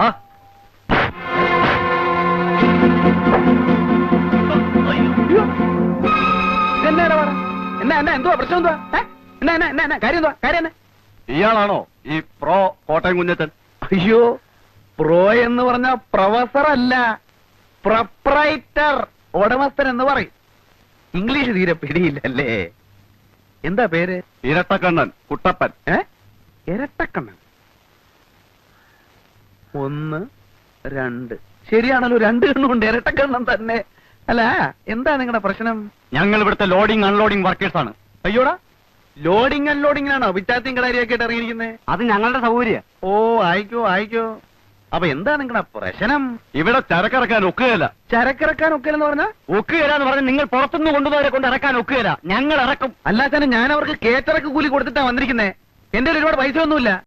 ആ എന്തുവാ പ്രശ്നം എന്തുവാ കാര്യം എന്തുവാ കാര്യം തന്നെ? ഇയാളാണോ ഈ പ്രോ കോട്ടയം കുഞ്ഞച്ചൻ? അയ്യോ, പ്രോ എന്ന് പറഞ്ഞ പ്രൊഫസർ അല്ല, പ്രൊപ്രൈറ്റർ, ഉടമസ്ഥൻ എന്ന് പറയും. ഇംഗ്ലീഷ് തീരെ പിടിയില്ലല്ലേ? എന്താ പേര്? ഇരട്ടക്കണ്ണൻ കുട്ടപ്പൻ. ഇരട്ടക്കണ്ണൻ. 1 2 ശരിയാണല്ലോ, 2 കണ്ണുണ്ട്, ഇരട്ടക്കണ്ണൻ തന്നെ. അല്ല, എന്താ നിങ്ങളുടെ പ്രശ്നം? ഞങ്ങൾ ഇവിടുത്തെ ലോഡിംഗ് അൺലോഡിംഗ് വർക്കേഴ്സ് ആണ്. അയ്യോടാ, ലോഡിംഗ് അൺലോഡിംഗിനാണോ വിറ്റാത്തിയും കടാരിയൊക്കെ ആയിട്ട് ഇറങ്ങിയിരിക്കുന്നത്? അത് ഞങ്ങളുടെ സൗകര്യം. ഓ, ആയിക്കോ ആയിക്കോ. അപ്പൊ എന്താ നിങ്ങളുടെ പ്രശ്നം? ഇവിടെ ചരക്കിറക്കാൻ ഒക്കുകയില്ല. ചരക്കിറക്കാൻ ഒക്കെയെന്ന് പറഞ്ഞാ? ഒക്കുകയില്ല എന്ന് പറഞ്ഞാൽ നിങ്ങൾ പുറത്തുനിന്ന് കൊണ്ടുപോയവരെ കൊണ്ട് ഇറക്കാൻ ഒക്കുകയില്ല, ഞങ്ങൾ ഇറക്കും. അല്ലാതെ ഞാൻ അവർക്ക് കേറ്ററക്ക് കൂലി കൊടുത്തിട്ടാ വന്നിരിക്കുന്നേ. എന്റെ ഒരുപാട് പൈസ ഒന്നുമില്ല.